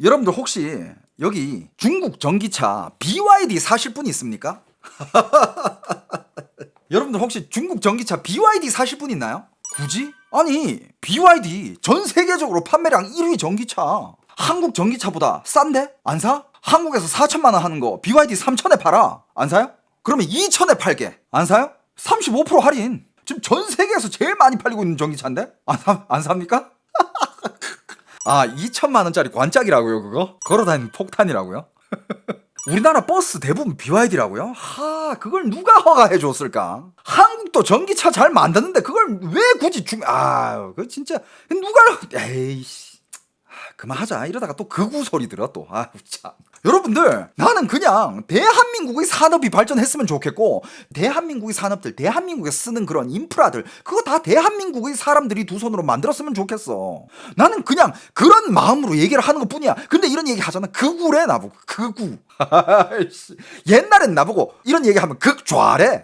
여러분들 혹시 여기 중국 전기차 BYD 사실 분 있습니까? 여러분들 혹시 중국 전기차 BYD 사실 분 있나요? 굳이? 아니 BYD 전 세계적으로 판매량 1위 전기차. 한국 전기차보다 싼데? 안 사? 한국에서 4천만 원 하는 거 BYD 3천에 팔아. 안 사요? 그러면 2천에 팔게. 안 사요? 35% 할인. 지금 전 세계에서 제일 많이 팔리고 있는 전기차인데? 안 삽니까? 아, 2천만 원짜리 관짝이라고요, 그거? 걸어다니는 폭탄이라고요? 우리나라 버스 대부분 BYD라고요? 그걸 누가 허가해 줬을까? 한국도 전기차 잘 만드는데 그걸 왜 굳이 그거 진짜 누가 에이씨. 그만하자. 이러다가 또 극우 소리 들어 또. 참. 여러분들, 나는 그냥 대한민국의 산업이 발전했으면 좋겠고, 대한민국의 산업들, 대한민국에 쓰는 그런 인프라들, 그거 다 대한민국의 사람들이 두 손으로 만들었으면 좋겠어. 나는 그냥 그런 마음으로 얘기를 하는 것 뿐이야. 근데 이런 얘기 하잖아. 극우래, 나보고. 극우. 옛날엔 나보고 이런 얘기 하면 극좌래.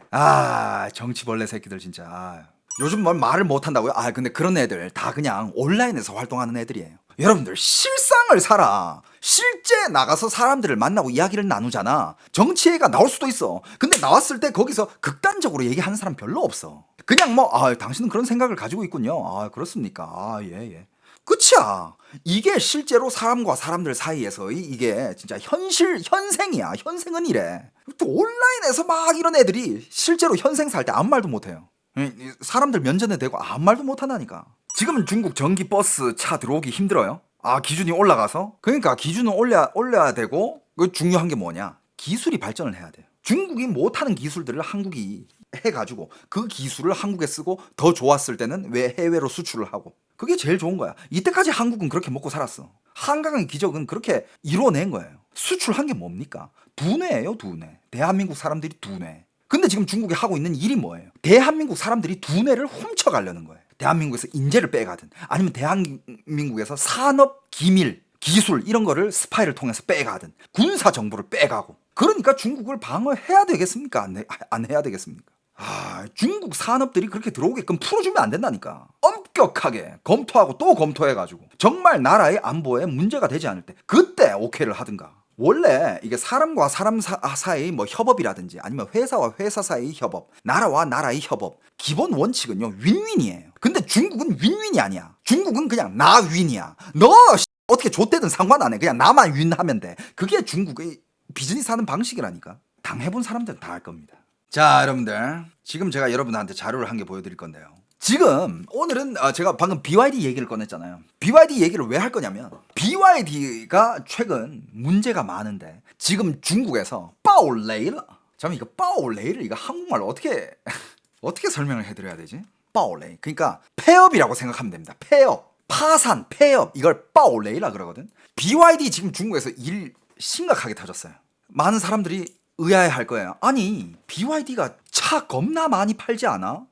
정치벌레 새끼들 진짜. 요즘 뭘 말을 못한다고요? 근데 그런 애들 다 그냥 온라인에서 활동하는 애들이에요. 여러분들, 실상을 살아. 실제 나가서 사람들을 만나고 이야기를 나누잖아. 정치회가 나올 수도 있어. 근데 나왔을 때 거기서 극단적으로 얘기하는 사람 별로 없어. 그냥 당신은 그런 생각을 가지고 있군요. 그렇습니까? 예. 그치야. 이게 실제로 사람과 사람들 사이에서의 이게 진짜 현생이야. 현생은 이래. 또 온라인에서 막 이런 애들이 실제로 현생 살 때 아무 말도 못해요. 사람들 면전에 대고 아무 말도 못한다니까. 지금은 중국 전기 버스 차 들어오기 힘들어요. 기준이 올라가서? 그러니까 기준을 올려야 되고, 그 중요한 게 뭐냐? 기술이 발전을 해야 돼요. 중국이 못하는 기술들을 한국이 해가지고 그 기술을 한국에 쓰고 더 좋았을 때는 왜 해외로 수출을 하고. 그게 제일 좋은 거야. 이때까지 한국은 그렇게 먹고 살았어. 한강의 기적은 그렇게 이뤄낸 거예요. 수출한 게 뭡니까? 두뇌예요, 두뇌. 대한민국 사람들이 두뇌. 근데 지금 중국이 하고 있는 일이 뭐예요? 대한민국 사람들이 두뇌를 훔쳐가려는 거예요. 대한민국에서 인재를 빼가든 아니면 대한민국에서 산업 기밀, 기술 이런 거를 스파이를 통해서 빼가든 군사 정보를 빼가고. 그러니까 중국을 방어해야 되겠습니까? 안 해야 되겠습니까? 중국 산업들이 그렇게 들어오게끔 풀어주면 안 된다니까. 엄격하게 검토하고 또 검토해가지고 정말 나라의 안보에 문제가 되지 않을 때 그때 오케이를 하든가. 원래 이게 사람과 사람 사이의 협업이라든지 아니면 회사와 회사 사이의 협업, 나라와 나라의 협업, 기본 원칙은요 윈윈이에요. 근데 중국은 윈윈이 아니야. 중국은 그냥 나 윈이야. 너 어떻게 좆대든 상관 안 해. 그냥 나만 윈하면 돼. 그게 중국의 비즈니스 하는 방식이라니까. 당해본 사람들은 다 알 겁니다. 자, 여러분들, 지금 제가 여러분한테 자료를 한 개 보여드릴 건데요. 지금 오늘은 제가 방금 BYD 얘기를 꺼냈잖아요. BYD 얘기를 왜 할 거냐면 BYD가 최근 문제가 많은데 지금 중국에서 바오레일, 잠깐만, 이거 바오레일을 이거 한국말로 어떻게 설명을 해드려야 되지? 바오레일, 그러니까 폐업이라고 생각하면 됩니다. 폐업, 파산, 폐업, 이걸 바오레일이라 그러거든. BYD 지금 중국에서 일 심각하게 터졌어요. 많은 사람들이 의아해할 거예요. 아니 BYD가 차 겁나 많이 팔지 않아?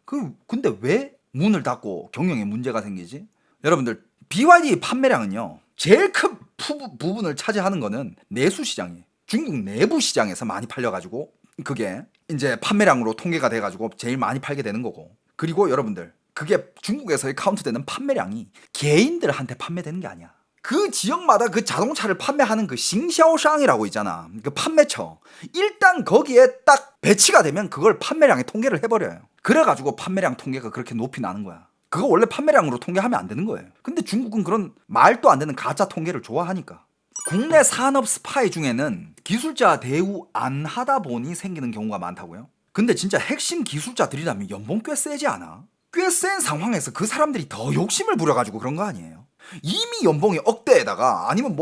근데 왜 문을 닫고 경영에 문제가 생기지? 여러분들, BYD 판매량은요 제일 큰 부분을 차지하는 거는 내수 시장이에요. 중국 내부 시장에서 많이 팔려가지고 그게 이제 판매량으로 통계가 돼가지고 제일 많이 팔게 되는 거고. 그리고 여러분들, 그게 중국에서의 카운트되는 판매량이 개인들한테 판매되는 게 아니야. 그 지역마다 그 자동차를 판매하는 그 싱샤오샹이라고 있잖아. 그 판매처. 일단 거기에 딱 배치가 되면 그걸 판매량에 통계를 해버려요. 그래가지고 판매량 통계가 그렇게 높이 나는 거야. 그거 원래 판매량으로 통계하면 안 되는 거예요. 근데 중국은 그런 말도 안 되는 가짜 통계를 좋아하니까. 국내 산업 스파이 중에는 기술자 대우 안 하다 보니 생기는 경우가 많다고요? 근데 진짜 핵심 기술자들이라면 연봉 꽤 세지 않아? 꽤 센 상황에서 그 사람들이 더 욕심을 부려가지고 그런 거 아니에요? 이미 연봉이 억대에다가 아니면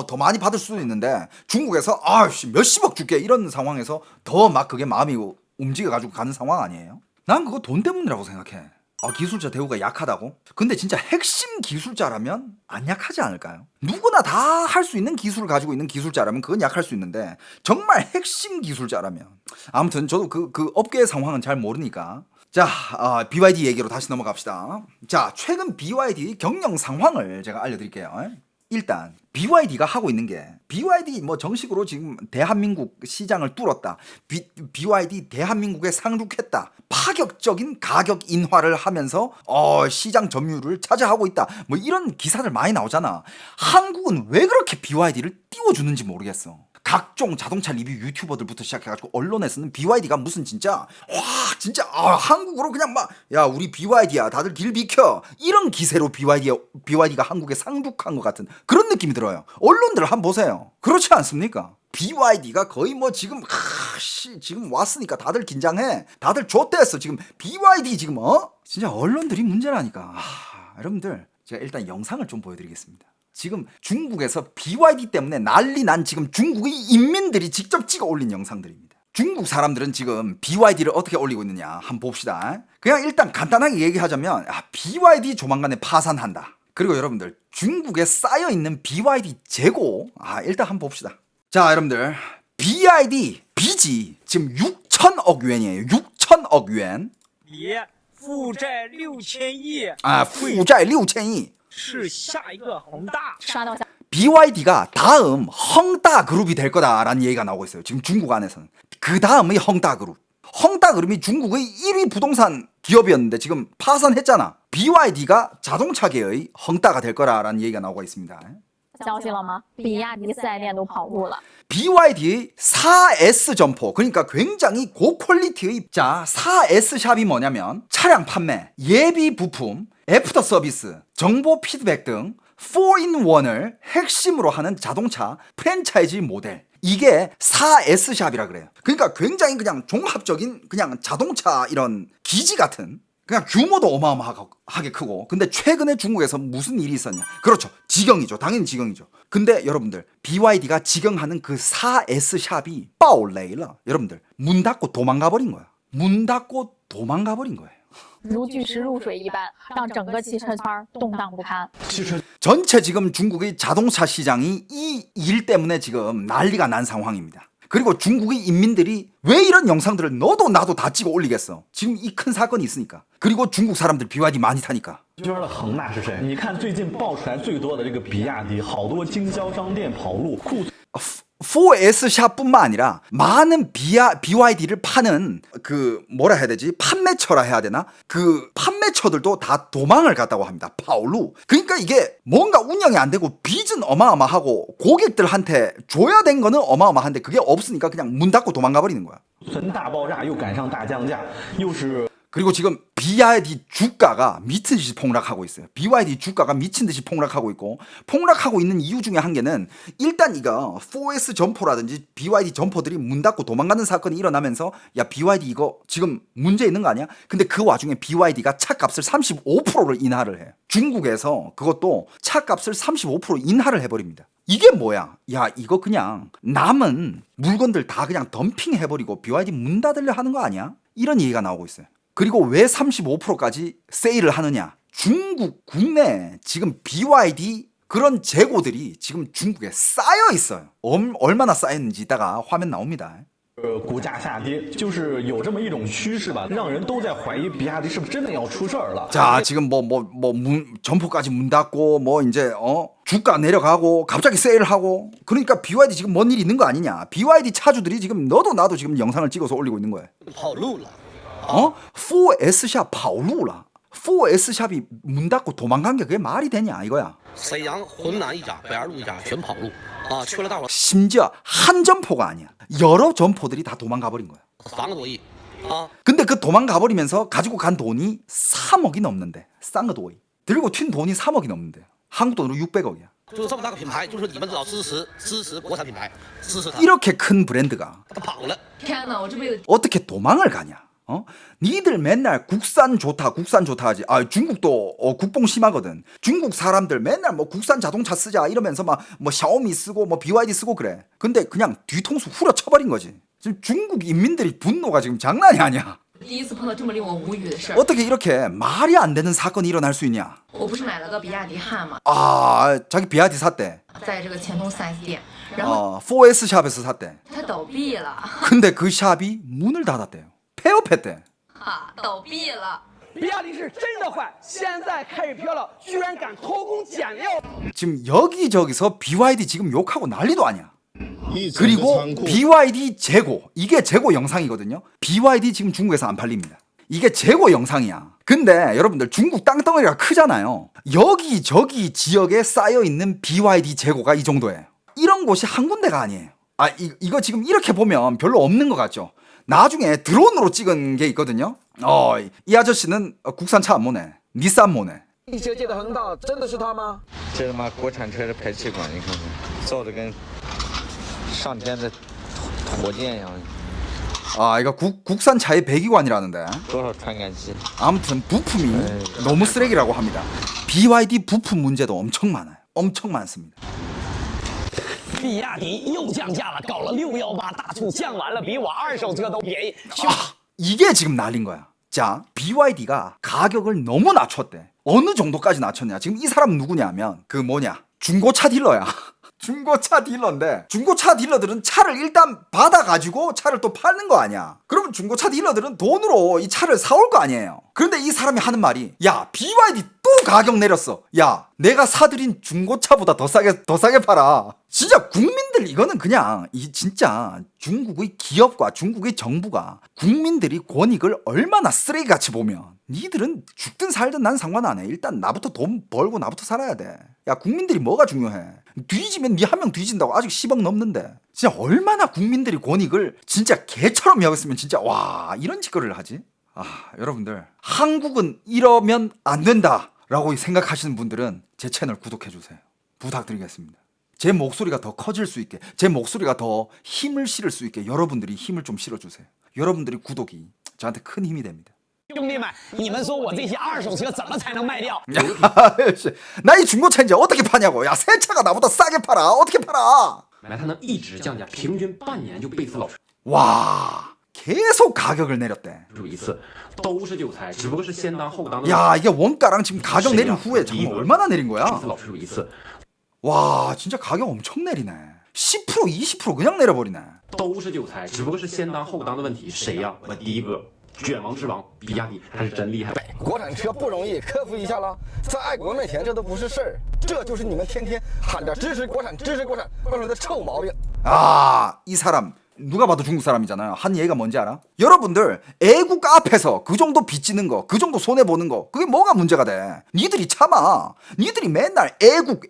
더 많이 받을 수도 있는데 중국에서 몇십억 줄게 이런 상황에서 더 막 그게 마음이 움직여가지고 가는 상황 아니에요? 난 그거 돈 때문이라고 생각해. 기술자 대우가 약하다고? 근데 진짜 핵심 기술자라면 안 약하지 않을까요? 누구나 다 할 수 있는 기술을 가지고 있는 기술자라면 그건 약할 수 있는데 정말 핵심 기술자라면. 아무튼 저도 그 업계의 상황은 잘 모르니까. 자, BYD 얘기로 다시 넘어갑시다. 자, 최근 BYD 경영 상황을 제가 알려드릴게요. 일단 BYD가 하고 있는 게 BYD 뭐 정식으로 지금 대한민국 시장을 뚫었다. BYD 대한민국에 상륙했다. 파격적인 가격 인하를 하면서 시장 점유율을 차지하고 있다. 뭐 이런 기사들 많이 나오잖아. 한국은 왜 그렇게 BYD를 띄워주는지 모르겠어. 각종 자동차 리뷰 유튜버들부터 시작해가지고 언론에서는 BYD가 무슨 진짜 한국으로 그냥 막 야 우리 BYD야 다들 길 비켜 이런 기세로 BYD가 한국에 상륙한 것 같은 그런 느낌이 들어요. 언론들 한번 보세요. 그렇지 않습니까? BYD가 거의 뭐 지금 지금 왔으니까 다들 긴장해. 다들 좆됐어. 지금 BYD 지금 진짜 언론들이 문제라니까. 여러분들 제가 일단 영상을 좀 보여드리겠습니다. 지금 중국에서 BYD 때문에 난리 난 지금 중국의 인민들이 직접 찍어 올린 영상들입니다. 중국 사람들은 지금 BYD를 어떻게 올리고 있느냐 한번 봅시다. 그냥 일단 간단하게 얘기하자면 BYD 조만간에 파산한다. 그리고 여러분들 중국에 쌓여있는 BYD 재고 일단 한번 봅시다. 자 여러분들 BYD 빚이 지금 6천억 yuan이에요. 6천억 yuan. 负债6000亿 负债6000亿是下一个恒大 BYD가 다음 헝다 그룹이 될 거다라는 얘기가 나오고 있어요. 지금 중국 안에서는. 그 다음의 헝다 그룹. 헝다 그룹이 중국의 1위 부동산 기업이었는데 지금 파산했잖아. BYD가 자동차계의 헝다가 될 거라는 얘기가 나오고 있습니다. 消息了吗？比亚迪4S店都跑路了。 BYD의 4S 점포, 그러니까 굉장히 고퀄리티의 4S 샵이 뭐냐면 차량 판매, 예비 부품, 애프터 서비스, 정보 피드백 등 4-in-1을 핵심으로 하는 자동차 프랜차이즈 모델. 이게 4S 샵이라 그래요. 그러니까 굉장히 그냥 종합적인 그냥 자동차 이런 기지 같은 그냥 규모도 어마어마하게 크고. 근데 최근에 중국에서 무슨 일이 있었냐? 그렇죠. 직영이죠. 당연히 직영이죠. 근데 여러분들 BYD가 직영하는 그 4S 샵이 빠올레이라. 여러분들 문 닫고 도망가 버린 거야. 문 닫고 도망가 버린 거예요. 如巨石入水一般，让整个汽车圈动荡不堪。 전체 지금 중국의 자동차 시장이 이 일 때문에 지금 난리가 난 상황입니다. 그리고 중국의 인민들이 왜 이런 영상들을 너도 나도 다 찍어 올리겠어? 지금 이 큰 사건이 있으니까. 그리고 중국 사람들 BYD 많이 타니까. 圈的恒大是谁？你看最近爆出来最多的这个比亚迪，好多经销商店跑路，库 4S 샵뿐만 아니라 많은 BYD를 파는 그 뭐라 해야 되지? 판매처라 해야 되나? 그 판매처들도 다 도망을 갔다고 합니다. 파울루. 그러니까 이게 뭔가 운영이 안 되고 빚은 어마어마하고 고객들한테 줘야 된 거는 어마어마한데 그게 없으니까 그냥 문 닫고 도망가 버리는 거야. 存大爆炸又赶上大降价，又是 그리고 지금 BYD 주가가 미친 듯이 폭락하고 있어요. BYD 주가가 미친 듯이 폭락하고 있고, 폭락하고 있는 이유 중에 한 개는 일단 이거 4S 점포라든지 BYD 점포들이 문 닫고 도망가는 사건이 일어나면서 야 BYD 이거 지금 문제 있는 거 아니야? 근데 그 와중에 BYD가 차값을 35%를 인하를 해. 중국에서 그것도 차값을 35% 인하를 해버립니다. 이게 뭐야? 야 이거 그냥 남은 물건들 다 그냥 덤핑 해버리고 BYD 문 닫으려 하는 거 아니야? 이런 얘기가 나오고 있어요. 그리고 왜 35%까지 세일을 하느냐? 중국 국내에 지금 BYD 그런 재고들이 지금 중국에 쌓여 있어요. 얼마나 쌓였는지 이따가 화면 나옵니다. 股价下跌，就是有这么一种趋势吧，让人都在怀疑比亚迪是不是真的要出事儿了。 자, 지금 점포까지 문 닫고 뭐 이제 주가 내려가고 갑자기 세일을 하고 그러니까 BYD 지금 뭔 일이 있는 거 아니냐? BYD 차주들이 지금 너도 나도 지금 영상을 찍어서 올리고 있는 거예요. 跑路了。 4S 샵 跑路了. 4S 샵이 문 닫고 도망간 게 그게 말이 되냐 이거야. 沈阳、浑南一家、北二路一家全跑路啊，去了大伙 심지어 한 점포가 아니야. 여러 점포들이 다 도망가 버린 거야. 3个多亿啊。 근데 그 도망가 버리면서 가지고 간 돈이 3억이 넘는데. 싼 거 도이. 들고 튄 돈이 3억이 넘는데. 한국 돈으로 600억이야. 就是这么大个品牌，就是你们知道支持国产品牌，支持它， 이렇게 큰 브랜드가 它跑了。 天哪，我这辈子 어떻게 도망을 가냐? 니들 맨날 국산 좋다 하지. 중국도 국뽕 심하거든. 중국 사람들 맨날 뭐 국산 자동차 쓰자 이러면서 막 뭐 샤오미 쓰고 뭐 BYD 쓰고 그래. 근데 그냥 뒤통수 후려쳐버린 거지. 지금 중국 인민들이 분노가 지금 장난이 아니야. 第一次碰到这么令我无语的事儿。 어떻게 이렇게 말이 안 되는 사건이 일어날 수 있냐? 我不是买了个比亚迪汉吗？ 자기 BYD 샀대. 在这个前通 4S 店，然后 4S 샵에서 샀대. 它倒闭了 근데 그 샵이 문을 닫았대요. 폐업했대. 啊，倒闭了。比亚迪是真的坏，现在开始飘了，居然敢偷工减料。 지금 여기저기서 BYD 지금 욕하고 난리도 아니야. 一整个 그리고 仓库 BYD 재고, 이게 재고 영상이거든요. BYD 지금 중국에서 안 팔립니다. 이게 재고 영상이야. 근데 여러분들 중국 땅덩어리가 크잖아요. 여기저기 지역에 쌓여있는 BYD 재고가 이 정도예요. 이런 곳이 한 군데가 아니에요. 이거 지금 이렇게 보면 별로 없는 것 같죠. 나중에 드론으로 찍은 게 있거든요. 이 아저씨는 국산 차 안 모네. 닛산 모네. 地球界的恒大真的是他吗？这他妈国产车的排气管，你看看，造的跟上天的火箭一样， 이거 국산 차의 배기관이라는데. 多少传感器？ 아무튼 부품이 너무 쓰레기라고 합니다. BYD 부품 문제도 엄청 많아요. 엄청 많습니다. 比亚迪又降价了，搞了618，大促降完了，比我二手车都便宜。 이게 지금 난린 거야. 자, BYD가 가격을 너무 낮췄대. 어느 정도까지 낮췄냐? 지금 이 사람 누구냐면 중고차 딜러야. 중고차 딜러인데 중고차 딜러들은 차를 일단 받아가지고 차를 또 파는 거 아니야. 그러면 중고차 딜러들은 돈으로 이 차를 사올 거 아니에요. 그런데 이 사람이 하는 말이, 야, BYD 또 가격 내렸어. 야, 내가 사들인 중고차보다 더 싸게 팔아. 진짜 국민들, 이거는 그냥 진짜 중국의 기업과 중국의 정부가 국민들이 권익을 얼마나 쓰레기같이 보면, 니들은 죽든 살든 난 상관 안 해. 일단 나부터 돈 벌고 나부터 살아야 돼. 야, 국민들이 뭐가 중요해? 뒤지면 니 한 명 뒤진다고 아직 10억 넘는데. 진짜 얼마나 국민들이 권익을 진짜 개처럼 여겼으면 진짜 이런 짓거리를 하지? 여러분들, 한국은 이러면 안 된다라고 생각하시는 분들은 제 채널 구독해주세요. 부탁드리겠습니다. 제 목소리가 더 커질 수 있게, 제 목소리가 더 힘을 실을 수 있게 여러분들이 힘을 좀 실어주세요. 여러분들이 구독이 저한테 큰 힘이 됩니다. 兄弟们，你们说我这些二手车怎么才能卖掉？ 나 이 중고차 이제 어떻게 파냐고. 야, 새 차가 나보다 싸게 팔아. 어떻게 팔아? 买来它能一直降价，平均半年就倍次老师 와, 계속 가격을 내렸대. 一次，都是韭菜，只不过是先当后当的。 야, 이게 원가랑 지금 가격 내린 후에 정말 얼마나 내린 거야? 倍次老师一次， 와, 진짜 가격 엄청 내리네. 10% 20% 그냥 내려버리네. 都是韭菜，只不过是先当后当的问题。谁呀？我第一个卷王之王，比亚迪还是真厉害。国产车不容易，克服一下了。在爱国面前，这都不是事儿。这就是你们天天喊着支持国产、支持国产惯出来的臭毛病。 이 사람 누가 봐도 중국 사람이잖아요. 한 얘기가 뭔지 알아? 여러분들, 애국 앞에서 그 정도 빚지는 거, 그 정도 손해보는 거, 그게 뭐가 문제가 돼? 니들이 참아. 니들이 맨날 애국,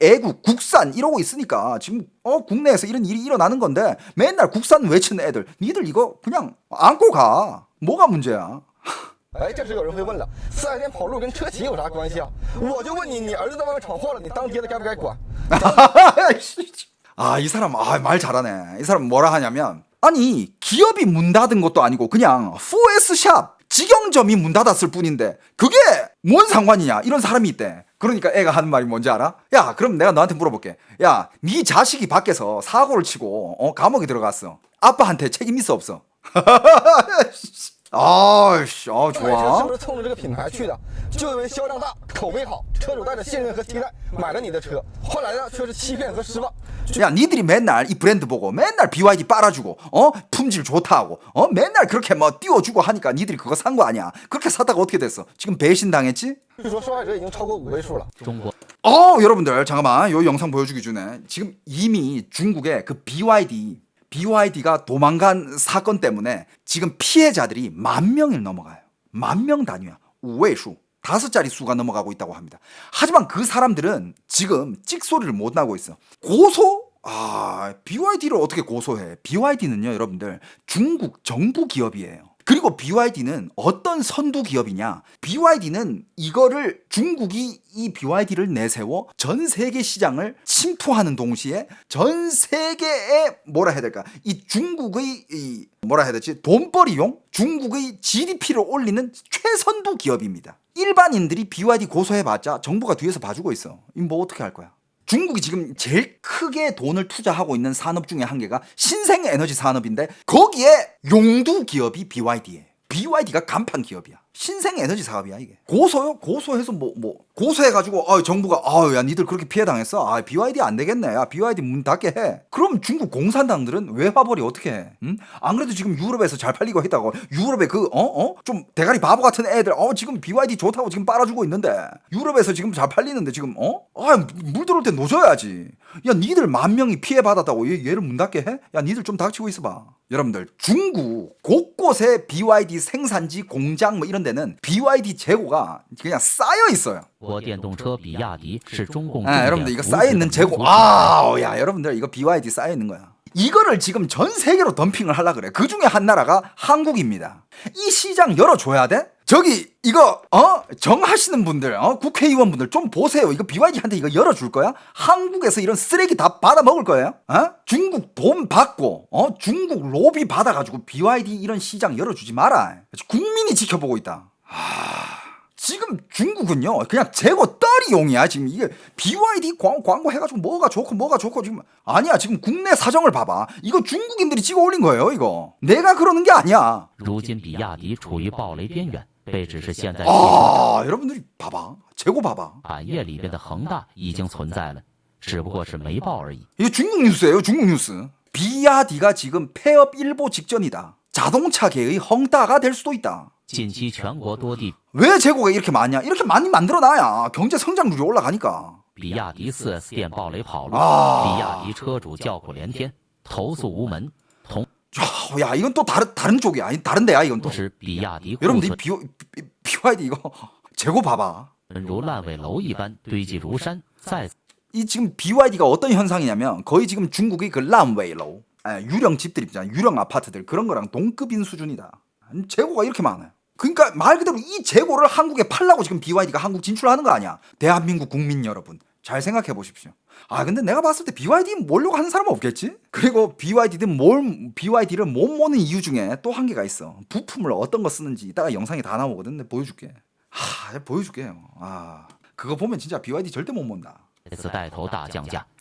국산 이러고 있으니까 지금 국내에서 이런 일이 일어나는 건데, 맨날 국산 외치는 애들, 니들 이거 그냥 안고 가. 뭐가 문제야? 这时有人会问了，4S店跑路跟车企有啥关系啊？我就问你，你儿子在外面闯祸了，你当爹的该不该管？ 이 사람 말 잘하네. 이 사람 뭐라 하냐면, 아니 기업이 문 닫은 것도 아니고 그냥 4S샵 직영점이 문 닫았을 뿐인데 그게 뭔 상관이냐, 이런 사람이 있대. 그러니까 애가 하는 말이 뭔지 알아? 야, 그럼 내가 너한테 물어볼게. 야, 네 자식이 밖에서 사고를 치고 감옥에 들어갔어. 아빠한테 책임 있어 없어? 좋아. 是不是冲着这个品牌去的？就因为销量大、口碑好，车主带着信任和期待买了你的车，后来呢却是欺骗和失望。 야, 니들이 맨날 이 브랜드 보고 맨날 BYD 빨아주고 품질 좋다고 맨날 그렇게 뭐 띄워주고 하니까 니들이 그거 산 거 아니야. 그렇게 사다가 어떻게 됐어? 지금 배신당했지? 据说受害者已经超过5位数了。 여러분들 잠깐만, 요 영상 보여주기 전에 지금 이미 중국의 그 BYD가 도망간 사건 때문에 지금 피해자들이 10,000명을 넘어가요. 10,000명 단위야. 5位数. 5자리 수가 넘어가고 있다고 합니다. 하지만 그 사람들은 지금 찍소리를 못 나고 있어. 고소? BYD를 어떻게 고소해? BYD는요, 여러분들, 중국 정부 기업이에요. 그리고 BYD는 어떤 선두 기업이냐? BYD는 이거를, 중국이 이 BYD를 내세워 전 세계 시장을 침투하는 동시에 전 세계에 뭐라 해야 될까? 이 중국의 뭐라 해야 되지? 돈벌이용? 중국의 GDP를 올리는 최선두 기업입니다. 일반인들이 BYD 고소해봤자 정부가 뒤에서 봐주고 있어. 이거 뭐 어떻게 할 거야? 중국이 지금 제일 크게 돈을 투자하고 있는 산업 중에 한 개가 신생에너지 산업인데 거기에 용두 기업이 BYD예요. BYD가 간판 기업이야. 신생 에너지 사업이야 이게. 고소요? 고소해서 뭐 고소해가지고 정부가 야 니들 그렇게 피해 당했어. BYD 안 되겠네. 야 BYD 문 닫게 해. 그럼 중국 공산당들은 외화벌이 어떻게 해? 응? 안 그래도 지금 유럽에서 잘 팔리고 했다고. 유럽에 좀 대가리 바보 같은 애들 지금 BYD 좋다고 지금 빨아주고 있는데 유럽에서 지금 잘 팔리는데 지금 물 들어올 때 놓줘야지. 야 니들 10,000명이 피해 받았다고 얘를 문 닫게 해? 야 니들 좀 닥치고 있어봐. 여러분들 중국 곳곳에 BYD 생산지 공장 뭐 이런 데는 BYD 재고가 그냥 쌓여 있어요. 여러분들 이거 쌓여 있는 재고. 야 여러분들 이거 BYD 쌓여 있는 거야. 이거를 지금 전 세계로 덤핑을 하려 그래. 그 중에 한 나라가 한국입니다. 이 시장 열어줘야 돼? 저기 이거 정하시는 분들 국회의원분들 좀 보세요. 이거 BYD한테 이거 열어줄 거야? 한국에서 이런 쓰레기 다 받아 먹을 거예요? 중국 돈 받고 중국 로비 받아가지고 BYD 이런 시장 열어주지 마라. 국민이 지켜보고 있다. 지금 중국은요 그냥 재고 떨이용이야. 지금 이게 BYD 광고 해가지고 뭐가 좋고 지금 아니야. 지금 국내 사정을 봐봐. 이거 중국인들이 찍어 올린 거예요. 이거 내가 그러는 게 아니야. 여러분들이 봐봐. 재고 봐봐. 이거 중국 뉴스예요. 중국 뉴스. 비야디가 지금 폐업 일보 직전이다. 자동차계의 헝다가 될 수도 있다. 왜 재고가 이렇게 많냐? 이렇게 많이 만들어놔야 경제 성장률이 올라가니까. 야 이건 또 다른 쪽이야. 다른 데야 이건 또. 여러분들 BYD 이거 재고 봐봐. 이 지금 BYD가 어떤 현상이냐면 거의 지금 중국의 그 란웨이로우 유령 집들 있잖아. 유령 아파트들 그런 거랑 동급인 수준이다. 재고가 이렇게 많아요. 그러니까 말 그대로 이 재고를 한국에 팔라고 지금 BYD가 한국 진출하는 거 아니야. 대한민국 국민 여러분 잘 생각해 보십시오. 근데 내가 봤을 때 BYD 몰려고 하는 사람은 없겠지? 그리고 BYD를 못 모는 이유 중에 또 한 개가 있어. 부품을 어떤 거 쓰는지 이따가 영상에 다 나오거든. 내가 보여줄게. 보여줄게요. 그거 보면 진짜 BYD 절대 못 mon다.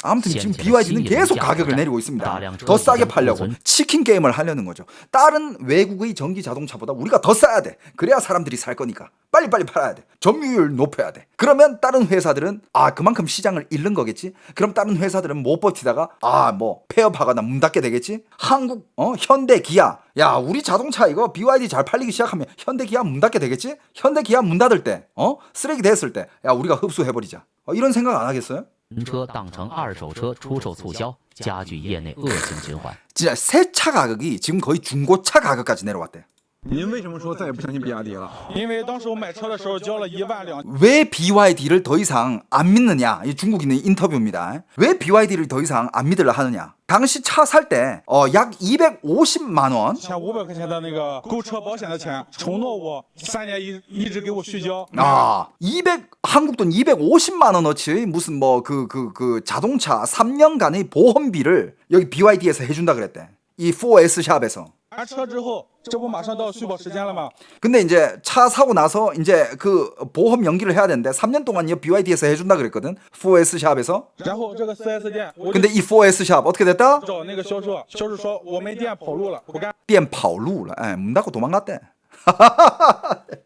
아무튼 지금 BYD는 계속 가격을 내리고 있습니다. 더 싸게 팔려고 치킨 게임을 하려는 거죠. 다른 외국의 전기 자동차보다 우리가 더 싸야 돼. 그래야 사람들이 살 거니까 빨리빨리 팔아야 돼. 점유율 높여야 돼. 그러면 다른 회사들은 그만큼 시장을 잃는 거겠지. 그럼 다른 회사들은 못 버티다가 폐업하거나 문 닫게 되겠지. 한국 현대 기아 우리 자동차 이거 BYD 잘 팔리기 시작하면 현대 기아 문 닫게 되겠지. 현대 기아 문 닫을 때 쓰레기 됐을 때 우리가 흡수해버리자. 이런 생각 안 하겠어요? 진짜 새 차 가격이 지금 거의 중고차 가격까지 내려왔대. 您为什么说再也不相信比亚迪了？因为当时我买车的时候交了12000。 왜 BYD를 더 이상 안 믿느냐? 이 중국인의 인터뷰입니다. 왜 BYD를 더 이상 안 믿으려 하느냐? 당시 차 살 때 약 250만 원. 1500块钱的那个购车保险的钱，承诺我3年一直给我续交。 한국 돈 250만 원어치 무슨 그 자동차 3년간의 보험비를 여기 BYD에서 해준다 그랬대. 이 4S 샵에서. 拿车之后，这不马上到续保时间了吗？ 근데 이제 차 사고 나서 이제 그 보험 연기를 해야 되는데 3년 동안 BYD에서 해준다 그랬거든. 4S 샵에서. 然后这个 4S 店， 근데 이 4S 샵 어떻게 됐다? 找那个销售，销售说我没店跑路了，不干。店跑路了. 문 닫고 도망갔대.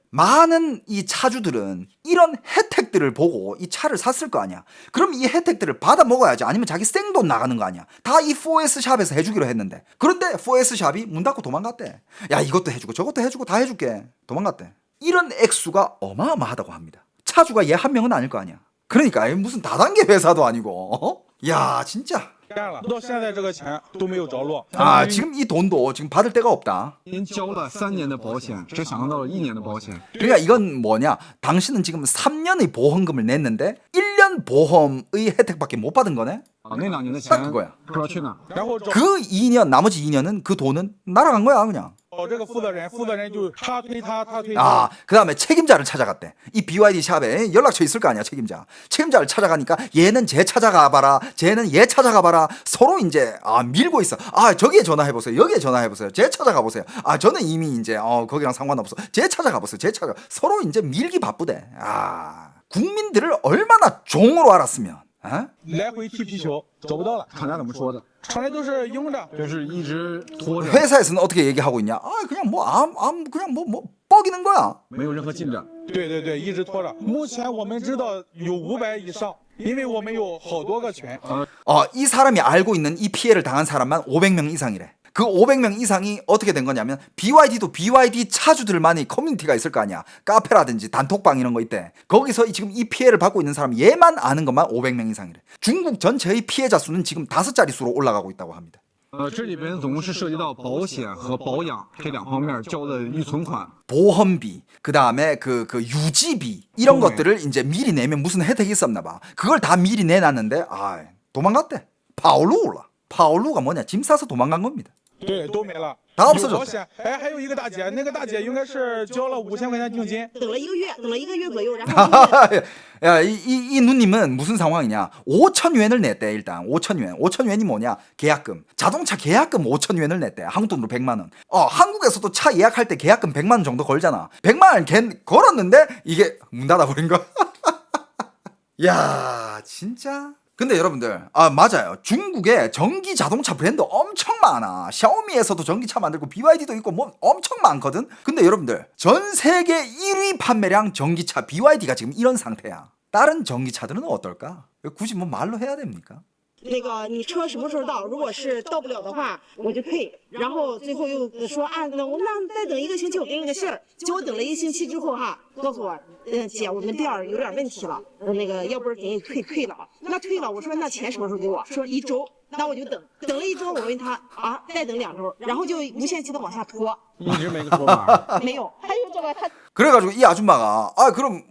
많은 이 차주들은 이런 혜택들을 보고 이 차를 샀을 거 아니야. 그럼 이 혜택들을 받아 먹어야지. 아니면 자기 생돈 나가는 거 아니야. 다 이 4S 샵에서 해주기로 했는데. 그런데 4S 샵이 문 닫고 도망갔대. 이것도 해주고 저것도 해주고 다 해줄게. 도망갔대. 이런 액수가 어마어마하다고 합니다. 차주가 얘 한 명은 아닐 거 아니야. 그러니까 무슨 다단계 회사도 아니고. 야 진짜. 干了，到现在这个钱都没有着落。 지금 이 돈도 지금 받을 데가 없다. 您交了3年的保险，只享受到了1年的保险。 그러니까 이건 뭐냐? 당신은 지금 3년의 보험금을 냈는데 1년 보험의 혜택밖에 못 받은 거네? 那2年的 딱 钱 그거야. 不知道去哪。 然后找 그 2년 나머지 2년은 그 돈은 날아간 거야 그냥. 这个负责人就他推他推他。 그 다음에 책임자를 찾아갔대. 이 BYD 샵에 연락처 있을 거 아니야 책임자를 찾아가니까 얘는 쟤 찾아가봐라, 쟤는 얘 찾아가봐라. 서로 이제 밀고 있어. 저기에 전화해보세요, 여기에 전화해보세요, 쟤 찾아가보세요. 저는 이미 이제 거기랑 상관없어, 쟤 찾아가보세요, 쟤 찾아가. 서로 이제 밀기 바쁘대. 국민들을 얼마나 종으로 알았으면. 来回踢皮球找不到了。厂家怎么说的？厂家都是应着，就是一直拖着。 회사에서는 어떻게 얘기하고 있냐? 그냥 그냥 뻐기는 거야. 没有任何进展。对对对，一直拖着。目前我们知道有500以上，因为我们有好多个群。 이 사람이 알고 있는 이 피해를 당한 사람만 500명 이상이래. 그 500명 이상이 어떻게 된 거냐면 BYD도 BYD 차주들만의 커뮤니티가 있을 거 아니야. 카페라든지 단톡방 이런 거 있대. 거기서 지금 이 피해를 받고 있는 사람 얘만 아는 것만 500명 이상이래. 중국 전체의 피해자 수는 지금 5자릿수로 올라가고 있다고 합니다. 这里边总共是涉及到保险和保养这2方面交的预存款。 보험비, 그 다음에 그 유지비 이런 것들을 이제 미리 내면 무슨 혜택이 있었나 봐. 그걸 다 미리 내놨는데 도망갔대. 파올루가 뭐냐? 짐 싸서 도망간 겁니다. 对，都没了。 다 有 없어졌대. 保险，哎，还有一个大姐，那个大姐应该是交了5000块钱定金。等了一个月左右，然后 야, 이 누님은 무슨 상황이냐? 5,000元을 냈대. 일단 5,000元. 5,000元이 뭐냐? 계약금. 자동차 계약금 5,000元을 냈대. 한국 돈으로 100만 원. 한국에서도 차 예약할 때 계약금 100만 원 정도 걸잖아. 100만 원 걸었는데 이게 문 닫아버린 거야. 야, 진짜. 근데 여러분들, 맞아요. 중국에 전기 자동차 브랜드 엄청 많아. 샤오미에서도 전기차 만들고 BYD도 있고 뭐 엄청 많거든. 근데 여러분들, 전 세계 1위 판매량 전기차 BYD가 지금 이런 상태야. 다른 전기차들은 어떨까? 굳이 뭐 말로 해야 됩니까? 那个你车什么时候到？如果是到不了的话，我就退。然后最后又说那再等1个星期，我给你个信儿。结果等了1星期之后告诉我，姐，我们店儿有点问题了，那个要不然给你退了。那退了，我说那钱什么时候给我？说1周。那我就等了1周，我问他再等2周，然后就无限期的往下拖。一直没个说法。没有，还有这个他。 그래가지고 이 아줌마가 그럼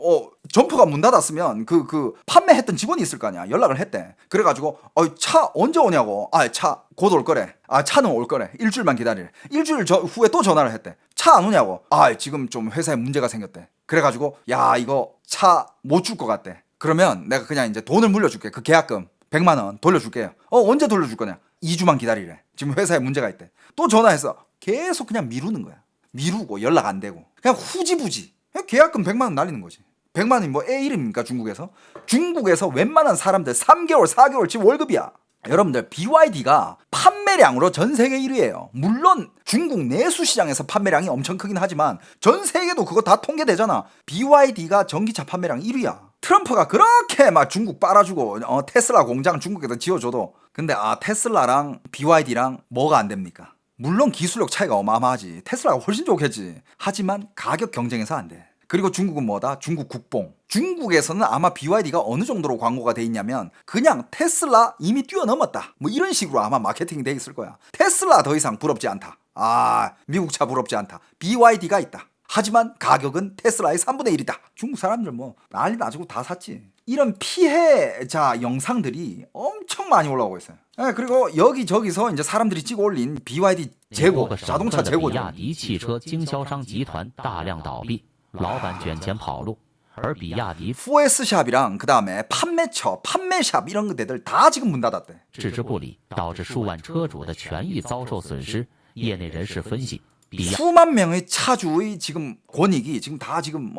점포가 문 닫았으면 그 판매했던 직원이 있을 거 아니야. 연락을 했대. 그래가지고 차 언제 오냐고. 차 곧 올 거래. 차는 올 거래. 일주일만 기다리래. 일주일 후에 또 전화를 했대. 차 안 오냐고. 지금 좀 회사에 문제가 생겼대. 그래가지고 야 이거 차 못 줄 것 같대. 그러면 내가 그냥 이제 돈을 물려줄게. 그 계약금 100만 원 돌려줄게요. 언제 돌려줄 거냐? 2주만 기다리래. 지금 회사에 문제가 있대. 또 전화해서 계속 그냥 미루는 거야. 미루고 연락 안 되고 그냥 후지부지. 계약금 100만 원 날리는 거지. 100만 원이 뭐 A이름입니까 중국에서? 중국에서 웬만한 사람들 3개월 4개월치 월급이야. 여러분들 BYD가 판매량으로 전 세계 1위예요. 물론 중국 내수 시장에서 판매량이 엄청 크긴 하지만 전 세계도 그거 다 통계되잖아. BYD가 전기차 판매량 1위야. 트럼프가 그렇게 막 중국 빨아주고 테슬라 공장 중국에다 지어줘도 근데 테슬라랑 BYD랑 뭐가 안 됩니까? 물론 기술력 차이가 어마어마하지. 테슬라가 훨씬 좋겠지. 하지만 가격 경쟁에서 안 돼. 그리고 중국은 뭐다? 중국 국뽕. 중국에서는 아마 BYD가 어느 정도로 광고가 돼 있냐면 그냥 테슬라 이미 뛰어넘었다. 뭐 이런 식으로 아마 마케팅이 돼 있을 거야. 테슬라 더 이상 부럽지 않다. 미국 차 부럽지 않다. BYD가 있다. 하지만 가격은 테슬라의 3분의 1이다. 중국 사람들 뭐 난리 나지고 다 샀지. 이런 피해자 영상들이 엄청 많이 올라오고 있어요. 그리고 여기저기서 이제 사람들이 찍어 올린 BYD 재고, 자동차 재고죠. 比亚迪汽车经销商集团大量倒闭，老板卷钱跑路，而比亚迪 4S샵이랑 그 다음에 판매처, 판매샵 이런 데들 다 지금 문 닫았대. 置之不理，导致数万车主的权益遭受损失。业内人士分析， 수만 명의 차주의 지금 권익이 지금 다 지금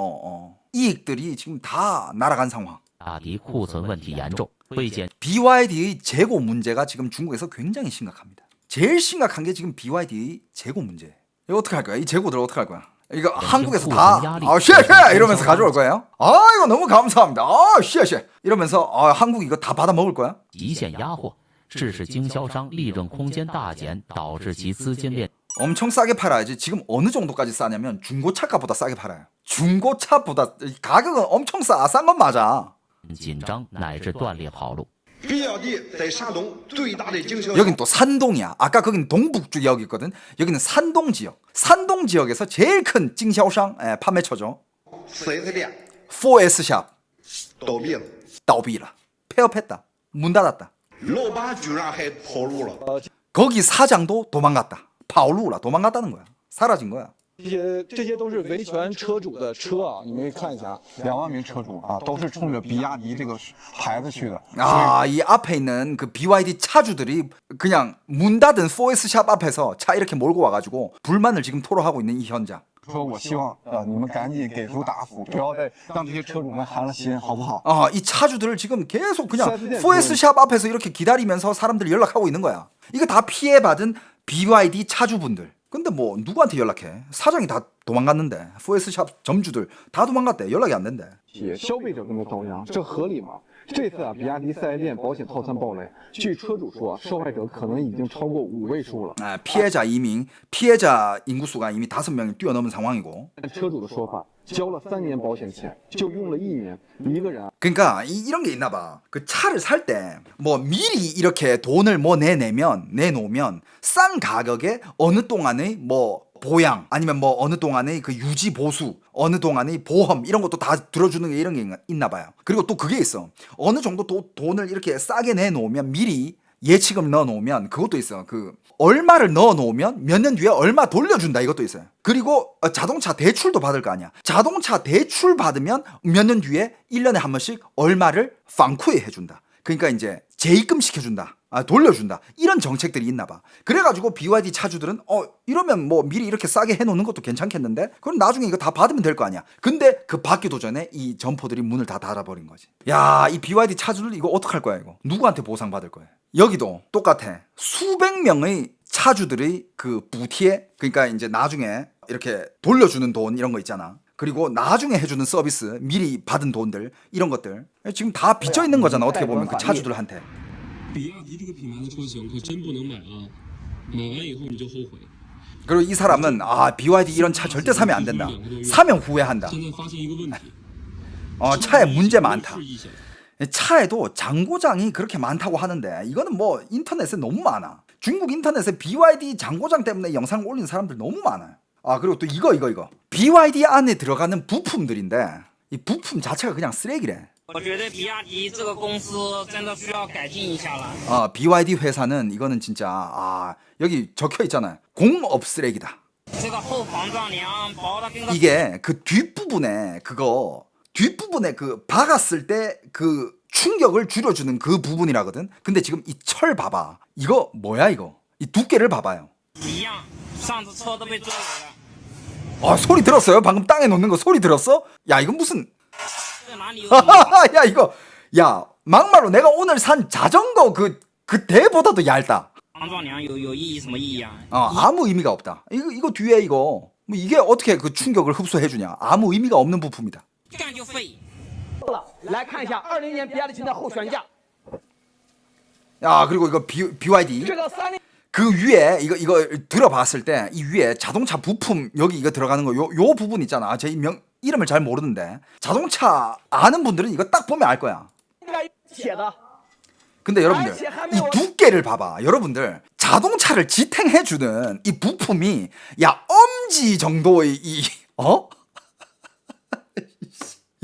이익들이 지금 다 날아간 상황. 比亚迪库存问题严重，未见 BYD의 재고 문제가 지금 중국에서 굉장히 심각합니다. 제일 심각한 게 지금 BYD의 재고 문제. 이거 어떻게 할 거야? 이 재고들 어떻게 할 거야? 이거 한국에서 다 쉐쉐 이러면서 가져올 거예요? 이거 너무 감사합니다. 쉐쉐 이러면서 한국 이거 다 받아 먹을 거야? 极限压货，致使经销商利润空间大减，导致其资金链 엄청 싸게 팔아야지. 지금 어느 정도까지 싸냐면 중고차가보다 싸게 팔아요. 중고차보다 가격은 엄청 싼 건 맞아. 紧张乃至断裂跑路。 여긴 또 산동이야. 아까 거긴 동북 지역이거든. 여기는 산동 지역. 산동 지역에서 제일 큰经销商 판매처죠. 4S샵 倒闭了. 폐업했다. 문 닫았다. 거기 사장도 도망갔다. 跑路了, 도망갔다는 거야. 사라진 거야. 这些都是维权车主的车啊，你们可以看一下，2万名车主都是冲着比亚迪这个牌子去的。이 앞에 있는 그 BYD 차주들이 그냥 문 닫은 4S샵 앞에서 차 이렇게 몰고 와가지고 불만을 지금 토로하고 있는 이 현장. 说我希望你们赶紧给出答复，不要再让这些车主们寒了心，好不好？ 이 차주들을 지금 계속 그냥 4S샵 앞에서 이렇게 기다리면서 사람들이 연락하고 있는 거야. 이거 다 피해받은 BYD 차주분들. 근데 뭐 누구한테 연락해? 사장이 다 도망갔는데 4S샵 점주들 다 도망갔대. 연락이 안 된대. 消费者跟着遭殃，这合理吗？这次啊，比亚迪四 S店保险套餐爆雷，据车主说，受害者可能已经超过5位数了。 피해자 2명, 피해자 인구수가 이미 5명이 뛰어넘은 상황이고. 按车主的说法，交了3年保险钱，就用了1年，一个人。 그러니까 이런 게 있나 봐. 그 차를 살 때 뭐 미리 이렇게 돈을 뭐 내놓으면 싼 가격에 어느 동안의 뭐 보양 아니면 뭐 어느 동안의 그 유지 보수 어느 동안의 보험 이런 것도 다 들어주는 게 이런 게 있나 봐요. 그리고 또 그게 있어. 어느 정도 돈을 이렇게 싸게 내놓으면 미리 예치금 넣어놓으면 그것도 있어. 그 얼마를 넣어놓으면 몇 년 뒤에 얼마 돌려준다 이것도 있어요. 그리고 자동차 대출도 받을 거 아니야. 자동차 대출 받으면 몇 년 뒤에 1년에 한 번씩 얼마를 방쿠에 해준다. 그러니까 이제 재입금 시켜준다. 돌려준다. 이런 정책들이 있나 봐. 그래가지고 BYD 차주들은 이러면 뭐 미리 이렇게 싸게 해놓는 것도 괜찮겠는데? 그럼 나중에 이거 다 받으면 될 거 아니야. 근데 그 받기도 전에 이 점포들이 문을 다 닫아버린 거지. 야, 이 BYD 차주들 이거 어떡할 거야 이거. 누구한테 보상받을 거야. 여기도 똑같아. 수백 명의 차주들의 그 부티에 그러니까 이제 나중에 이렇게 돌려주는 돈 이런 거 있잖아. 그리고 나중에 해주는 서비스 미리 받은 돈들 이런 것들 지금 다 빚져 있는 거잖아. 어떻게 보면 그 차주들한테. 比亚迪这个品牌的车型可真不能买啊！买完以后你就后悔。 그리고 이 사람은 BYD 이런 차 절대 사면 안 된다. 사면 후회한다. 现在发现一个问题， 차에 문제 많다. 차에도 장고장이 그렇게 많다고 하는데 이거는 뭐 인터넷에 너무 많아. 중국 인터넷에 BYD 장고장 때문에 영상을 올리는 사람들 너무 많아요. 그리고 또 이거 BYD 안에 들어가는 부품들인데 이 부품 자체가 그냥 쓰레기래. 我觉得比亚迪这个公司真的需要改进一下了。 BYD 회사는 이거는 진짜 여기 적혀 있잖아요. 공업 쓰레기다. 这个后防撞梁薄的跟个 이게 그 뒷부분에 그 박았을 때 그 충격을 줄여주는 그 부분이라거든. 근데 지금 이 철 봐봐. 이거 뭐야 이거? 이 두께를 봐봐요. 一样，上次车都被追尾了。 소리 들었어요? 방금 땅에 놓는 거 소리 들었어? 야 이건 무슨 这哪里有什么？ 야 이거 야 막말로 내가 오늘 산 자전거 그 대보다도 얇다. 防撞梁有意义什么意义啊？ 아무 의미가 없다. 이거 뒤에 이거 뭐 이게 어떻게 그 충격을 흡수해 주냐? 아무 의미가 없는 부품이다. 干就废。来看一下20年比亚迪秦的后悬架。 야 그리고 이거 BYD 그 위에 이거 들어봤을 때 이 위에 자동차 부품 여기 이거 들어가는 거 요 부분 있잖아. 제 이름을 잘 모르는데 자동차 아는 분들은 이거 딱 보면 알 거야. 근데 여러분들 이 두께를 봐봐. 여러분들 자동차를 지탱해주는 이 부품이 엄지 정도의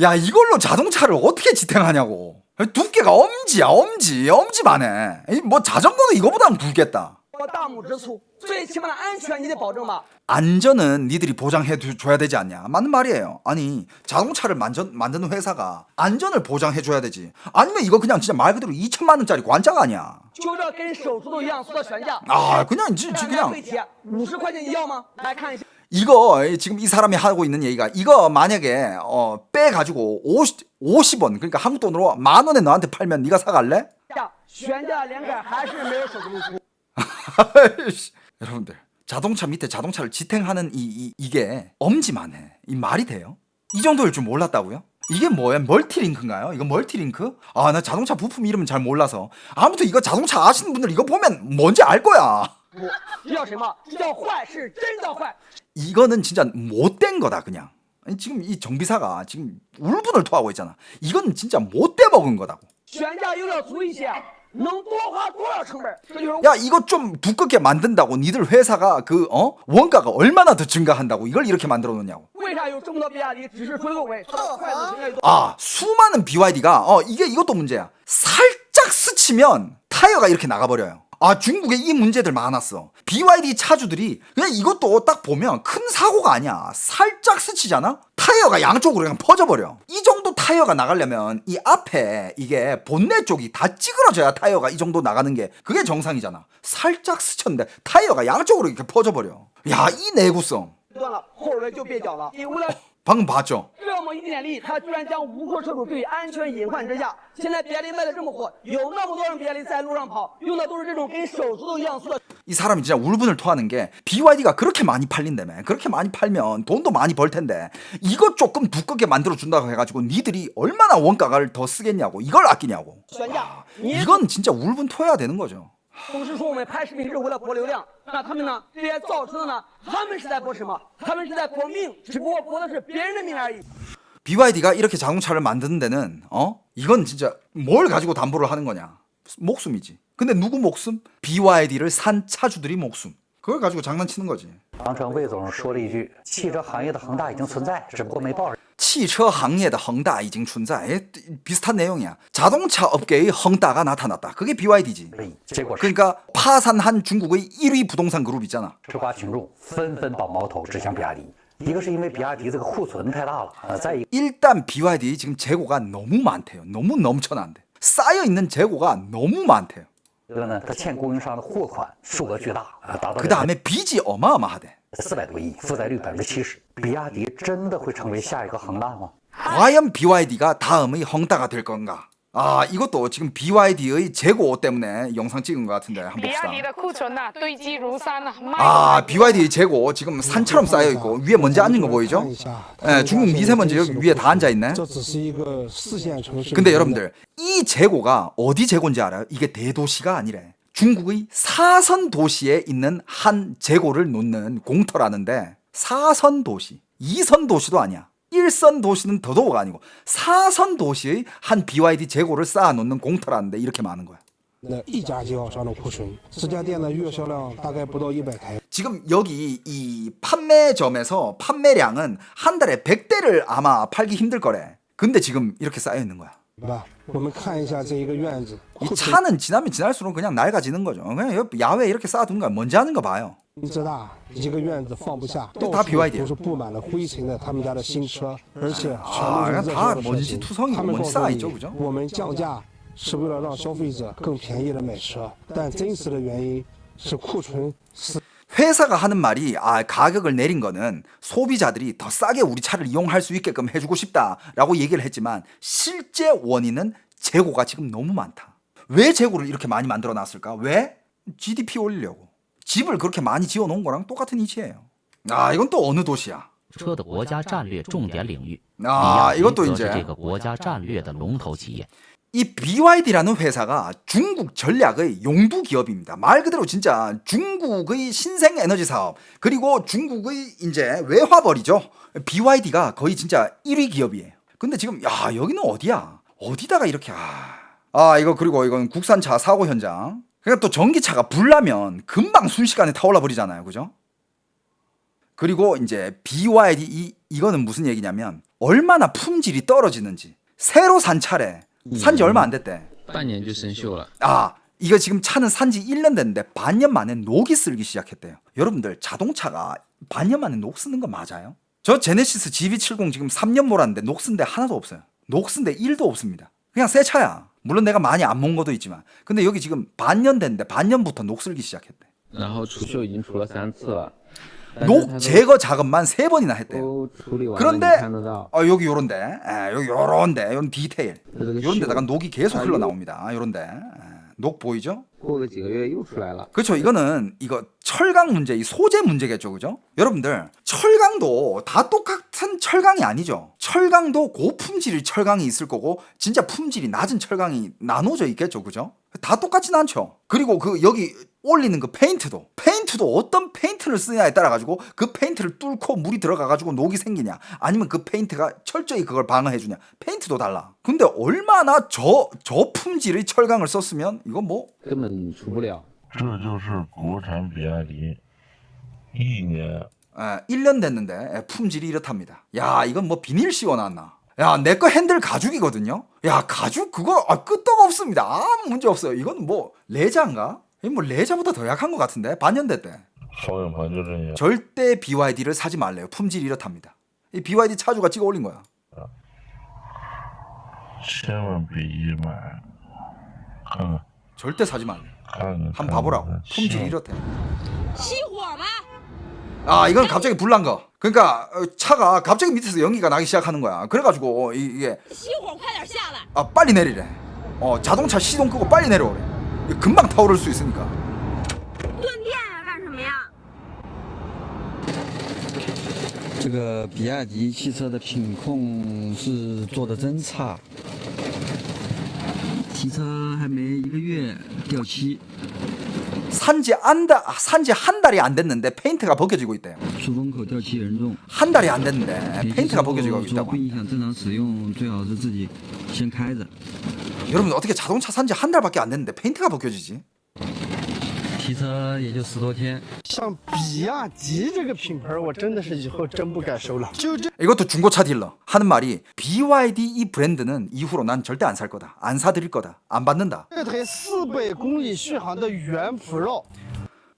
야 이걸로 자동차를 어떻게 지탱하냐고. 두께가 엄지야 엄지만해. 뭐 자전거도 이거보다는 굵겠다. 大拇指粗，最起码的安全你得保证吧。 안전은 니들이 보장해줘야 되지 않냐. 맞는 말이에요. 아니 자동차를 만드는 회사가 안전을 보장해줘야 되지. 아니면 이거 그냥 진짜 말 그대로 2천만 원짜리 관자가 아니야. 就这跟手术都一样粗的悬架。 그냥 그냥 50块钱你要吗？来看一下。 이거 지금 이 사람이 하고 있는 얘기가 이거 만약에 빼가지고 50원 그러니까 한국 돈으로 10,000원에 너한테 팔면 네가 사갈래? 悬架连杆还是没有手术粗。 여러분들 자동차 밑에 자동차를 지탱하는 이게 엄지만 해. 이 말이 돼요? 이 정도일 줄 몰랐다고요? 이게 뭐야? 멀티링크인가요? 이거 멀티링크? 나 자동차 부품 이름은 잘 몰라서. 아무튼 이거 자동차 아시는 분들 이거 보면 뭔지 알 거야. 这叫什么？这叫坏，是真的坏。 이거는 진짜 못된 거다 그냥. 아니, 지금 이 정비사가 지금 울분을 토하고 있잖아. 이건 진짜 못돼 먹은 거다고. 悬架有点粗一些，能多花多少成本？这就是 야 이거 좀 두껍게 만든다고 니들 회사가 그 원가가 얼마나 더 증가한다고 이걸 이렇게 만들어 놓냐고. 为啥有这么多比亚迪只是追个尾，它的坏的应该多？ 수많은 BYD가 이것도 문제야. 살짝 스치면 타이어가 이렇게 나가버려요. 중국에 이 문제들 많았어. BYD 차주들이 그냥 이것도 딱 보면 큰 사고가 아니야. 살짝 스치잖아? 타이어가 양쪽으로 그냥 퍼져버려. 이 정도 타이어가 나가려면 이 앞에 이게 본넷 쪽이 다 찌그러져야 타이어가 이 정도 나가는 게 그게 정상이잖아. 살짝 스쳤는데 타이어가 양쪽으로 이렇게 퍼져버려. 야, 이 내구성. 断了，后轮就别绞了。你为了 방금 봤죠? 这么一点力，他居然将无货车主对安全隐患之下，现在比亚迪卖的这么火，有那么多人比亚迪在路上跑，用的都是这种跟手指头一样粗的。 이 사람이 진짜 울분을 토하는 게 BYD가 그렇게 많이 팔린다며. 그렇게 많이 팔면 돈도 많이 벌 텐데 이것 조금 두껍게 만들어 준다고 해가지고 니들이 얼마나 원가를 더 쓰겠냐고. 이걸 아끼냐고. 이건 진짜 울분 토해야 되는 거죠. 董事说我们拍视频是为了博流量，那他们呢？这些造车的呢？他们是在博什么？他们是在博命，只不过博的是别人的命而已。 BYD가 이렇게 자동차를 만드는 데는 이건 진짜 뭘 가지고 담보를 하는 거냐? 목숨이지. 근데 누구 목숨? BYD를 산 차주들이 목숨. 그걸 가지고 장난치는 거지. 当成魏总说了一句：“汽车行业的恒大已经存在，只不过没报。” 汽车行业的恒大已经存在. 비슷한 내용이야. 자동차 업계의 헝다가 나타났다. 그게 BYD지. 그러니까 파산한 중국의 1위 부동산 그룹 있잖아. 吃瓜群众纷纷把矛头指向比亚迪。一个是因为比亚迪这个库存太大了，再一个 일단 BYD 지금 재고가 너무 많대요. 너무 넘쳐난대. 쌓여 있는 재고가 너무 많대요. 一个呢，它欠供应商的货款数额巨大，达到 그 다음에 빚이 어마어마하대. 400多亿，负债率70%。比亚迪真的会成为下一个恒大吗？ 과연 BYD가 다음의 헝다가 될 건가? 아, 이것도 지금 BYD의 재고 때문에 영상 찍은 것 같은데 한번 봅시다. 아, BYD 재고 지금 산처럼 쌓여 있고 위에 먼지 앉은 거 보이죠? 예, 중국 미세먼지 여기 위에 다 앉아 있네. 근데 여러분들 이 재고가 어디 재고인지 알아요? 이게 대도시가 아니래. 중국의 4선 도시에 있는 한 재고를 놓는 공터라는데 4선 도시, 2선 도시도 아니야. 1선 도시는 더더욱 아니고 4선 도시의 한 BYD 재고를 쌓아놓는 공터라는데 이렇게 많은 거야. 지금 여기 이 판매점에서 판매량은 한 달에 100대를 아마 팔기 힘들 거래. 근데 지금 이렇게 쌓여 있는 거야. 이 차는 지나면 지날수록 그냥 낡아지는 거죠. 그냥 야외에 이렇게 쌓아둔 거야. 먼지 하는 거 봐요. 다 BYD야. 아, 다 먼지 투성이고 먼지 쌓아있죠, 그죠? 회사가 하는 말이 가격을 내린 거는 소비자들이 더 싸게 우리 차를 이용할 수 있게끔 해주고 싶다라고 얘기를 했지만 실제 원인은 재고가 지금 너무 많다. 왜 재고를 이렇게 많이 만들어 놨을까? 왜? GDP 올리려고. 집을 그렇게 많이 지어 놓은 거랑 똑같은 이치예요. 아, 이건 또 어느 도시야? 车的国家战略重点领域， 아, 이것도 则是 이제 这个国家战略的龙头企业。 이 BYD라는 회사가 중국 전략의 용두 기업입니다. 말 그대로 진짜 중국의 신생 에너지 사업 그리고 중국의 이제 외화벌이죠. BYD가 거의 진짜 1위 기업이에요. 근데 지금 야 여기는 어디야? 어디다가 이렇게 이거 그리고 이건 국산차 사고 현장. 그러니까 또 전기차가 불나면 금방 순식간에 타올라 버리잖아요, 그죠? 그리고 이제 BYD 이거는 무슨 얘기냐면 얼마나 품질이 떨어지는지. 새로 산 차래. 산지 얼마 안 됐대. 半年就生锈了. 아, 이거 지금 차는 산지 1년 됐는데 반년 만에 녹이 쓸기 시작했대요. 여러분들 자동차가 반년 만에 녹 쓰는 거 맞아요? 저 제네시스 GV70 지금 3년 몰았는데 녹 쓴 데 하나도 없어요. 녹 쓴 데 1도 없습니다. 그냥 새 차야. 물론 내가 많이 안 몬 것도 있지만 근데 여기 지금 반년 됐는데 반년부터 녹 쓸기 시작했대. 然后除锈已经除了3次了. 녹 제거 작업만 3번이나 했대요. 그런데 여기 요런데 여기 요런데 이런 디테일 요런 데다가 녹이 계속 흘러나옵니다. 요런데 녹 보이죠? 그렇죠. 이거는 이거 철강 문제, 이 소재 문제겠죠, 그죠? 여러분들 철강도 다 똑같은 철강이 아니죠. 철강도 고품질의 철강이 있을 거고 진짜 품질이 낮은 철강이 나눠져 있겠죠, 그죠? 다 똑같진 않죠. 그리고 그 여기 올리는 그 페인트도 어떤 페인트를 쓰냐에 따라 가지고 그 페인트를 뚫고 물이 들어가 가지고 녹이 생기냐 아니면 그 페인트가 철저히 그걸 방어해 주냐 페인트도 달라. 근데 얼마나 저품질의 철강을 썼으면 이거 뭐 根本除不了. 这就是国产比亚迪1년 1년 됐는데 품질이 이렇답니다. 야, 이건 뭐 비닐 씌워놨나? 야, 내 거 핸들 가죽이거든요. 야, 가죽 그거 끄떡 없습니다. 아무 문제 없어요. 이건 뭐 레자인가? 뭐 레자보다 더 약한 것 같은데 반년 됐대. 절대 BYD를 사지 말래요. 품질이 이렇답니다. 이 BYD 차주가 찍어 올린 거야. 千万别一买 절대 사지 말래. 한번 봐보라고. 품질이 이렇대. 아, 이건 갑자기 불난 거. 그러니까 차가 갑자기 밑에서 연기가 나기 시작하는 거야. 그래가지고 이게 빨리 내리래. 자동차 시동 끄고 빨리 내려오래. 금방 타오를 수 있으니까. 这个比亚迪汽车的品控是做的真差，提车还没1个月掉漆。 산지 한 달이 안 됐는데 페인트가 벗겨지고 있대요. 出风口掉漆严重， 한 달이 안 됐는데 페인트가 벗겨지고 说 있다고. 不影响正常使用，最好是自己先开着。 여러분 어떻게 자동차 산지 한 달밖에 안 됐는데 페인트가 벗겨지지? 提车也就10多天。像比亚迪这个品牌，我真的是以后真不敢收了。就这 이것도 중고차 딜러 하는 말이 BYD 이 브랜드는 이후로 난 절대 안 살 거다. 안 사드릴 거다. 안 받는다. 这台400公里续航的原 Pro，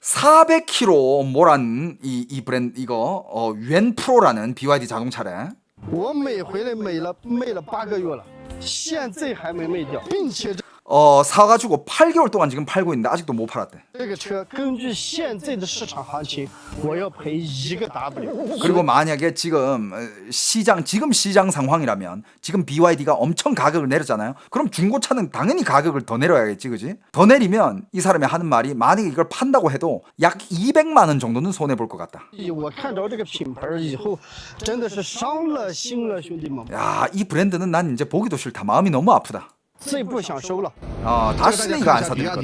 400km 몰한 이 브랜드 이거 웬 프로라는 BYD 자동차래. 我美回来美了8个月了，现在还没卖掉，并且 사가지고 8개월 동안 지금 팔고 있는데 아직도 못 팔았대. 这个车根据现在的市场行情，我要赔1个 W。 그리고 만약에 지금 시장 상황이라면 지금 BYD가 엄청 가격을 내렸잖아요. 그럼 중고차는 당연히 가격을 더 내려야겠지, 그지? 더 내리면 이 사람이 하는 말이 만약에 이걸 판다고 해도 약 200만 원 정도는 손해 볼 것 같다. 我看着这个品牌以后，真的是伤了心了，兄弟们。 야, 이 브랜드는 난 이제 보기도 싫다. 마음이 너무 아프다. 最不想收了。 다시는 이거 안 사드릴 거다.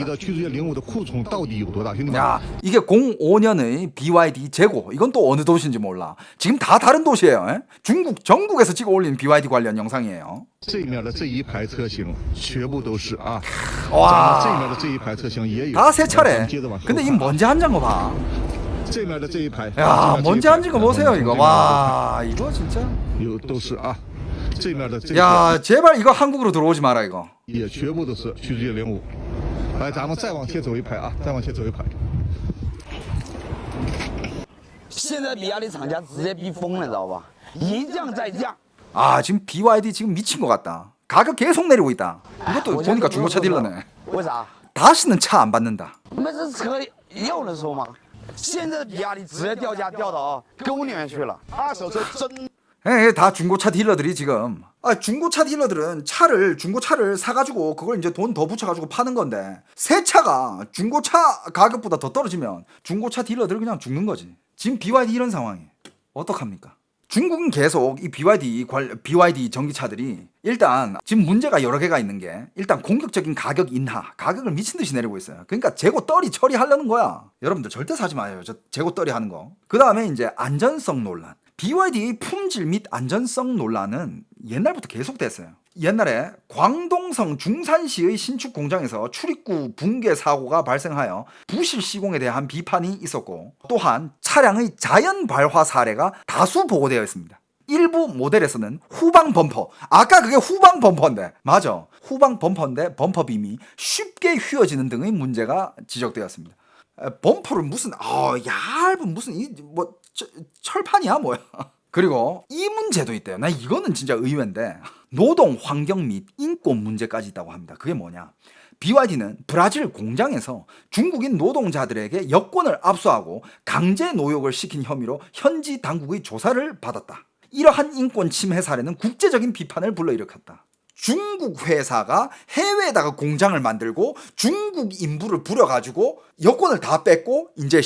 야, 이게 05년의 BYD 재고. 이건 또 어느 도시인지 몰라. 지금 다 다른 도시예요. 에? 중국 전국에서 찍어 올린 BYD 관련 영상이에요. 这面的这一排车型全部都是啊， 와, 这面的这一排车型也有。 다 새 차래. 근데 이 먼지 앉은 거 봐. 这面的这一排， 야, 먼지 앉은 거 보세요 이거. 와, 이거 진짜. 有都是啊。 야, 제발 이거 한국으로 들어오지 마라 이거. 也全部都是曲直接05。来，咱们再往前走一排啊，再往前走一排。现在比亚迪厂家直接逼疯了，知道吧？一降再降。 지금 BYD 지금 미친 것 같다. 가격 계속 내리고 있다. 이것도 보니까 중고차 딜러네. 为啥？ 다시는 차 안 받는다. 那这车要人说吗？现在比亚迪直接掉价掉到沟里面去了。二手车真。 다 중고차 딜러들이 지금 중고차 딜러들은 중고차를 사가지고 그걸 이제 돈 더 붙여가지고 파는 건데 새 차가 중고차 가격보다 더 떨어지면 중고차 딜러들 그냥 죽는 거지. 지금 BYD 이런 상황이 어떡합니까? 중국은 계속 이 BYD 전기차들이 일단 지금 문제가 여러 개가 있는 게 일단 공격적인 가격 인하, 가격을 미친 듯이 내리고 있어요. 그러니까 재고 떨이 처리하려는 거야. 여러분들 절대 사지 마요. 저 재고 떨이 하는 거. 그 다음에 이제 안전성 논란. BYD 품질 및 안전성 논란은 옛날부터 계속됐어요. 옛날에 광동성 중산시의 신축 공장에서 출입구 붕괴 사고가 발생하여 부실 시공에 대한 비판이 있었고 또한 차량의 자연 발화 사례가 다수 보고되어 있습니다. 일부 모델에서는 후방 범퍼, 아까 그게 후방 범퍼인데 맞아, 후방 범퍼인데 범퍼빔이 쉽게 휘어지는 등의 문제가 지적되었습니다. 범퍼를 무슨 얇은 무슨 철판이야 뭐야. 그리고 이 문제도 있대요. 나 이거는 진짜 의외인데 노동 환경 및 인권 문제까지 있다고 합니다. 그게 뭐냐? BYD는 브라질 공장에서 중국인 노동자들에게 여권을 압수하고 강제 노역을 시킨 혐의로 현지 당국의 조사를 받았다. 이러한 인권 침해 사례는 국제적인 비판을 불러일으켰다. 중국 회사가 해외에다가 공장을 만들고 중국 인부를 부려가지고 여권을 다 뺏고 이제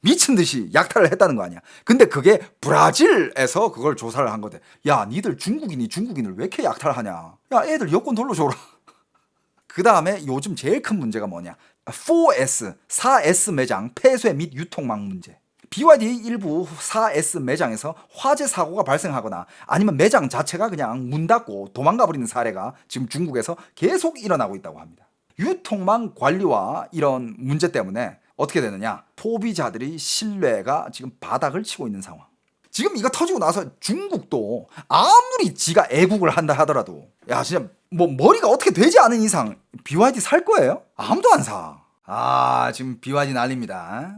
미친 듯이 약탈을 했다는 거 아니야. 근데 그게 브라질에서 그걸 조사를 한 거대. 야, 니들 중국인이 중국인을 왜 이렇게 약탈하냐. 야, 애들 여권 돌려줘라. 그 다음에 요즘 제일 큰 문제가 뭐냐. 4S 매장 폐쇄 및 유통망 문제. BYD 일부 4S 매장에서 화재 사고가 발생하거나 아니면 매장 자체가 그냥 문 닫고 도망가 버리는 사례가 지금 중국에서 계속 일어나고 있다고 합니다. 유통망 관리와 이런 문제 때문에 어떻게 되느냐? 소비자들의 신뢰가 지금 바닥을 치고 있는 상황. 지금 이거 터지고 나서 중국도 아무리 지가 애국을 한다 하더라도 야, 진짜 뭐 머리가 어떻게 되지 않은 이상 BYD 살 거예요? 아무도 안 사. 지금 BYD 난립니다.